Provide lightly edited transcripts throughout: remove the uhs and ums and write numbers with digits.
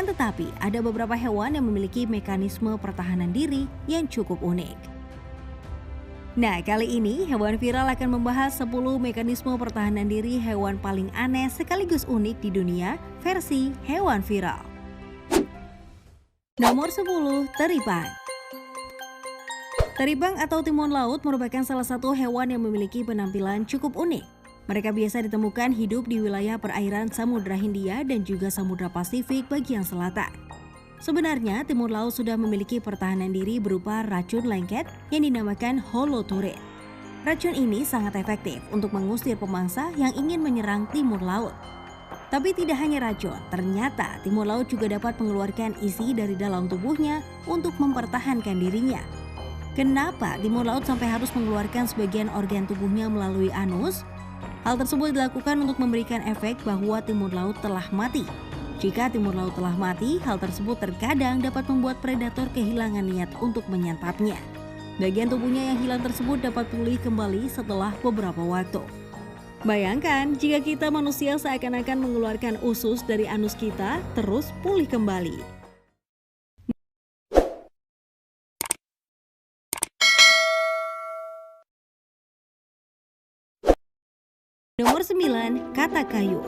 Akan tetapi, ada beberapa hewan yang memiliki mekanisme pertahanan diri yang cukup unik. Nah, kali ini Hewan Viral akan membahas 10 mekanisme pertahanan diri hewan paling aneh sekaligus unik di dunia versi Hewan Viral. Nomor 10, teripang. Teripang atau timun laut merupakan salah satu hewan yang memiliki penampilan cukup unik. Mereka biasa ditemukan hidup di wilayah perairan Samudra Hindia dan juga Samudra Pasifik bagian selatan. Sebenarnya, timun laut sudah memiliki pertahanan diri berupa racun lengket yang dinamakan holoturin. Racun ini sangat efektif untuk mengusir pemangsa yang ingin menyerang timun laut. Tapi tidak hanya racun, ternyata timun laut juga dapat mengeluarkan isi dari dalam tubuhnya untuk mempertahankan dirinya. Kenapa timun laut sampai harus mengeluarkan sebagian organ tubuhnya melalui anus? Hal tersebut dilakukan untuk memberikan efek bahwa timun laut telah mati. Jika timun laut telah mati, hal tersebut terkadang dapat membuat predator kehilangan niat untuk menyantapnya. Bagian tubuhnya yang hilang tersebut dapat pulih kembali setelah beberapa waktu. Bayangkan jika kita manusia seakan-akan mengeluarkan usus dari anus kita, terus pulih kembali. Nomor 9, katak kayu.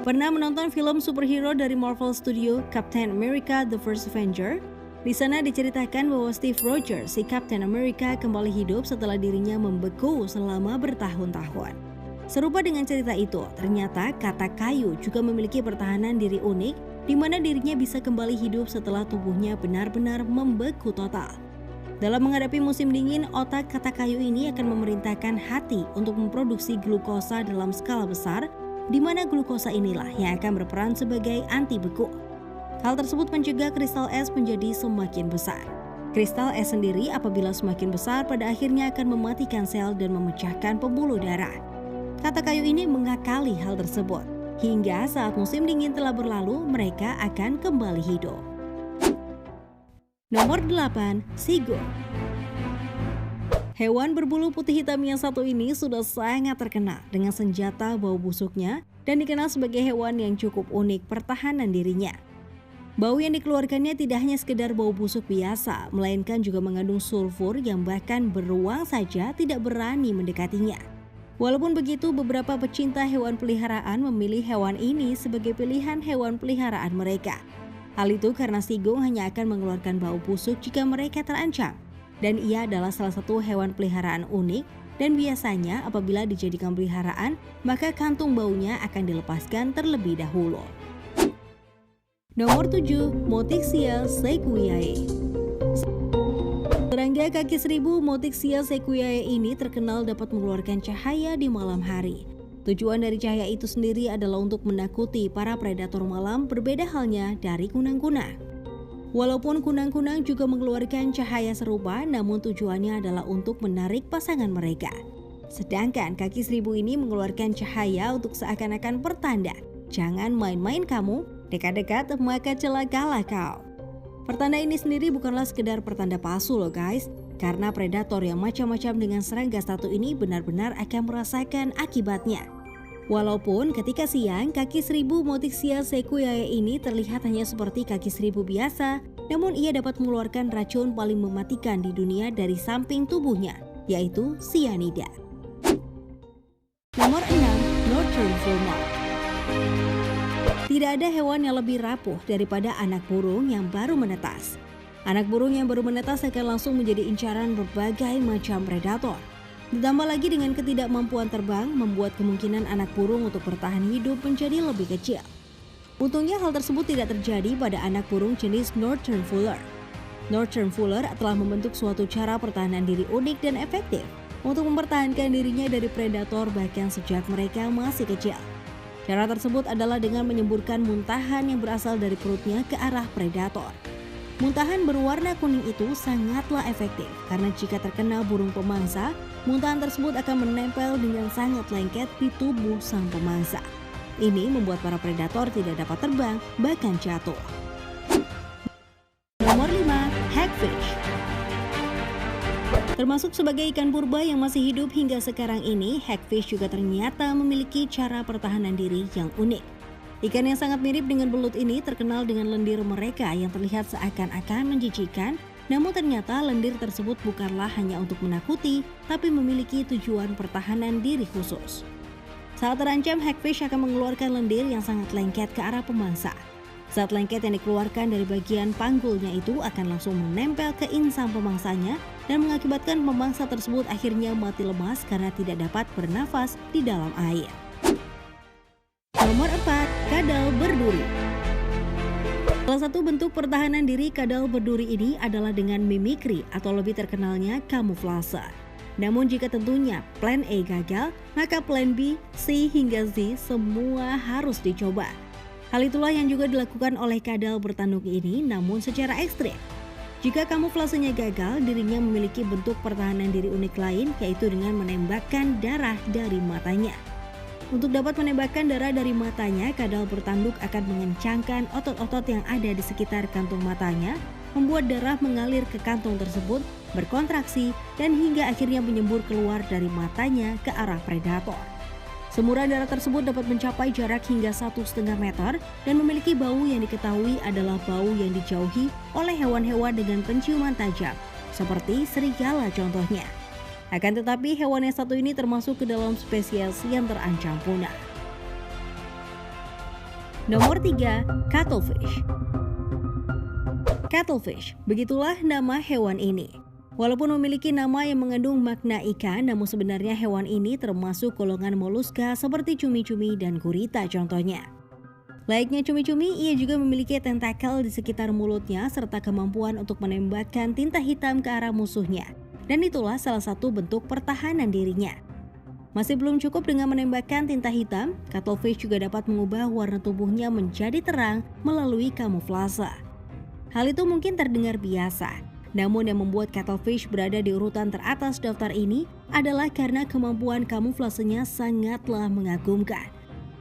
Pernah menonton film superhero dari Marvel Studio, Captain America: The First Avenger? Di sana diceritakan bahwa Steve Rogers, si Captain America, kembali hidup setelah dirinya membeku selama bertahun-tahun. Serupa dengan cerita itu, ternyata katak kayu juga memiliki pertahanan diri unik, di mana dirinya bisa kembali hidup setelah tubuhnya benar-benar membeku total. Dalam menghadapi musim dingin, otak katak kayu ini akan memerintahkan hati untuk memproduksi glukosa dalam skala besar, di mana glukosa inilah yang akan berperan sebagai anti beku. Hal tersebut mencegah kristal es menjadi semakin besar. Kristal es sendiri apabila semakin besar pada akhirnya akan mematikan sel dan memecahkan pembuluh darah. Katak kayu ini mengakali hal tersebut, hingga saat musim dingin telah berlalu mereka akan kembali hidup. Nomor 8, sigung. Hewan berbulu putih hitam yang satu ini sudah sangat terkenal dengan senjata bau busuknya dan dikenal sebagai hewan yang cukup unik pertahanan dirinya. Bau yang dikeluarkannya tidak hanya sekedar bau busuk biasa, melainkan juga mengandung sulfur yang bahkan beruang saja tidak berani mendekatinya. Walaupun begitu, beberapa pecinta hewan peliharaan memilih hewan ini sebagai pilihan hewan peliharaan mereka. Hal itu karena sigung hanya akan mengeluarkan bau busuk jika mereka terancam. Dan ia adalah salah satu hewan peliharaan unik dan biasanya apabila dijadikan peliharaan, maka kantung baunya akan dilepaskan terlebih dahulu. Nomor 7, Motyxia sequoiae. Serangga kaki seribu Motyxia sequoiae ini terkenal dapat mengeluarkan cahaya di malam hari. Tujuan dari cahaya itu sendiri adalah untuk menakuti para predator malam, berbeda halnya dari kunang-kunang. Walaupun kunang-kunang juga mengeluarkan cahaya serupa, namun tujuannya adalah untuk menarik pasangan mereka. Sedangkan kaki seribu ini mengeluarkan cahaya untuk seakan-akan pertanda, jangan main-main kamu, dekat-dekat maka celakalah kau. Pertanda ini sendiri bukanlah sekedar pertanda palsu loh guys, karena predator yang macam-macam dengan serangga satu ini benar-benar akan merasakan akibatnya. Walaupun ketika siang, kaki seribu Motyxia sequoiae ini terlihat hanya seperti kaki seribu biasa, namun ia dapat mengeluarkan racun paling mematikan di dunia dari samping tubuhnya, yaitu cyanida. Nomor 6, Northern Fulmar. Tidak ada hewan yang lebih rapuh daripada anak burung yang baru menetas. Anak burung yang baru menetas akan langsung menjadi incaran berbagai macam predator. Ditambah lagi dengan ketidakmampuan terbang, membuat kemungkinan anak burung untuk bertahan hidup menjadi lebih kecil. Untungnya hal tersebut tidak terjadi pada anak burung jenis Northern Fuller. Northern Fuller telah membentuk suatu cara pertahanan diri unik dan efektif untuk mempertahankan dirinya dari predator bahkan sejak mereka masih kecil. Cara tersebut adalah dengan menyemburkan muntahan yang berasal dari perutnya ke arah predator. Muntahan berwarna kuning itu sangatlah efektif karena jika terkena burung pemangsa, muntahan tersebut akan menempel dengan sangat lengket di tubuh sang pemangsa. Ini membuat para predator tidak dapat terbang, bahkan jatuh. Nomor 5, hagfish. Termasuk sebagai ikan purba yang masih hidup hingga sekarang ini, hagfish juga ternyata memiliki cara pertahanan diri yang unik. Ikan yang sangat mirip dengan belut ini terkenal dengan lendir mereka yang terlihat seakan-akan menjijikan, namun ternyata lendir tersebut bukanlah hanya untuk menakuti, tapi memiliki tujuan pertahanan diri khusus. Saat terancam, hagfish akan mengeluarkan lendir yang sangat lengket ke arah pemangsa. Saat lengket yang dikeluarkan dari bagian panggulnya itu akan langsung menempel ke insang pemangsanya dan mengakibatkan pemangsa tersebut akhirnya mati lemas karena tidak dapat bernafas di dalam air. Nomor 4. Kadal berduri. Salah satu bentuk pertahanan diri kadal berduri ini adalah dengan mimikri atau lebih terkenalnya kamuflase. Namun jika tentunya plan A gagal, maka plan B, C hingga Z semua harus dicoba. Hal itulah yang juga dilakukan oleh kadal bertanduk ini namun secara ekstrim. Jika kamuflasenya gagal, dirinya memiliki bentuk pertahanan diri unik lain yaitu dengan menembakkan darah dari matanya. Untuk dapat menembakkan darah dari matanya, kadal bertanduk akan mengencangkan otot-otot yang ada di sekitar kantung matanya, membuat darah mengalir ke kantung tersebut, berkontraksi, dan hingga akhirnya menyembur keluar dari matanya ke arah predator. Semburan darah tersebut dapat mencapai jarak hingga 1,5 meter dan memiliki bau yang diketahui adalah bau yang dijauhi oleh hewan-hewan dengan penciuman tajam, seperti serigala contohnya. Akan tetapi hewan yang satu ini termasuk ke dalam spesies yang terancam punah. Nomor 3. Cuttlefish. Cuttlefish, begitulah nama hewan ini. Walaupun memiliki nama yang mengandung makna ikan, namun sebenarnya hewan ini termasuk golongan moluska seperti cumi-cumi dan gurita contohnya. Layaknya cumi-cumi, ia juga memiliki tentakel di sekitar mulutnya serta kemampuan untuk menembakkan tinta hitam ke arah musuhnya. Dan itulah salah satu bentuk pertahanan dirinya. Masih belum cukup dengan menembakkan tinta hitam, cuttlefish juga dapat mengubah warna tubuhnya menjadi terang melalui kamuflase. Hal itu mungkin terdengar biasa, namun yang membuat cuttlefish berada di urutan teratas daftar ini adalah karena kemampuan kamuflasenya sangatlah mengagumkan.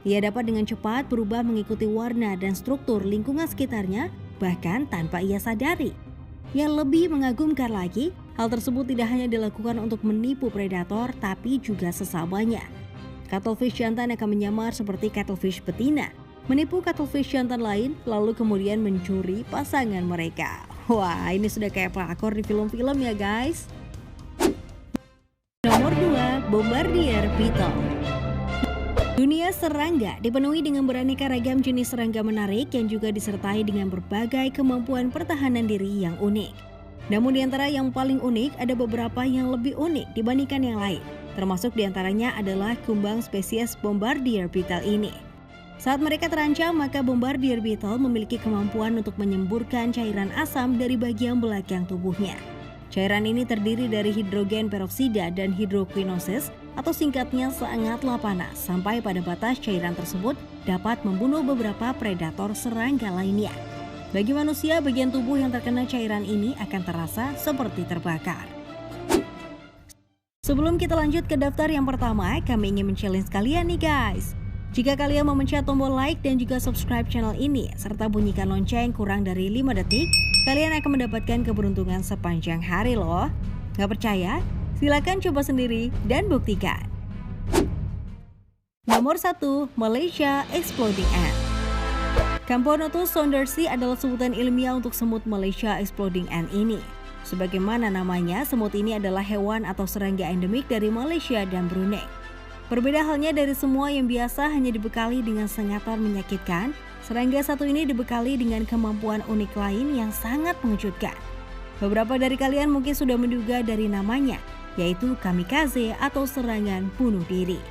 Ia dapat dengan cepat berubah mengikuti warna dan struktur lingkungan sekitarnya, bahkan tanpa ia sadari. Yang lebih mengagumkan lagi, hal tersebut tidak hanya dilakukan untuk menipu predator, tapi juga sesamanya. Cuttlefish jantan akan menyamar seperti cuttlefish betina, menipu cuttlefish jantan lain, lalu kemudian mencuri pasangan mereka. Wah, ini sudah kayak pelakor di film-film ya guys. Nomor 2. Bombardier Beetle. Dunia serangga dipenuhi dengan beraneka ragam jenis serangga menarik yang juga disertai dengan berbagai kemampuan pertahanan diri yang unik. Namun di antara yang paling unik ada beberapa yang lebih unik dibandingkan yang lain. Termasuk di antaranya adalah kumbang spesies Bombardier Beetle ini. Saat mereka terancam, maka Bombardier Beetle memiliki kemampuan untuk menyemburkan cairan asam dari bagian belakang tubuhnya. Cairan ini terdiri dari hidrogen peroksida dan hidroquinosis atau singkatnya sangatlah panas sampai pada batas cairan tersebut dapat membunuh beberapa predator serangga lainnya. Bagi manusia, bagian tubuh yang terkena cairan ini akan terasa seperti terbakar. Sebelum kita lanjut ke daftar yang pertama, kami ingin men-challenge kalian nih guys. Jika kalian mau mencet tombol like dan juga subscribe channel ini, serta bunyikan lonceng kurang dari 5 detik, kalian akan mendapatkan keberuntungan sepanjang hari loh. Gak percaya? Silakan coba sendiri dan buktikan. Nomor 1. Malaysia Exploding Ant. Camponotus saundersi adalah sebutan ilmiah untuk semut Malaysia Exploding Ant ini. Sebagaimana namanya, semut ini adalah hewan atau serangga endemik dari Malaysia dan Brunei. Berbeda halnya dari semua yang biasa hanya dibekali dengan sengatan menyakitkan, serangga satu ini dibekali dengan kemampuan unik lain yang sangat mengejutkan. Beberapa dari kalian mungkin sudah menduga dari namanya, yaitu kamikaze atau serangan bunuh diri.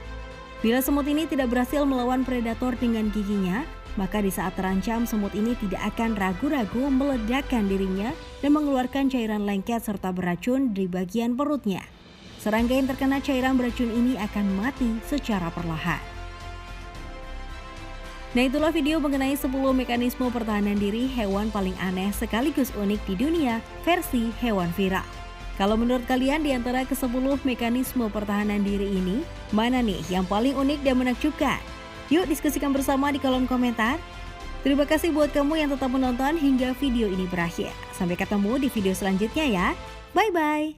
Bila semut ini tidak berhasil melawan predator dengan giginya, maka di saat terancam semut ini tidak akan ragu-ragu meledakkan dirinya dan mengeluarkan cairan lengket serta beracun di bagian perutnya. Serangga yang terkena cairan beracun ini akan mati secara perlahan. Nah, itulah video mengenai 10 mekanisme pertahanan diri hewan paling aneh sekaligus unik di dunia versi hewan viral. Kalau menurut kalian di antara ke-10 mekanisme pertahanan diri ini, mana nih yang paling unik dan menakjubkan? Yuk diskusikan bersama di kolom komentar. Terima kasih buat kamu yang tetap menonton hingga video ini berakhir. Sampai ketemu di video selanjutnya ya. Bye-bye.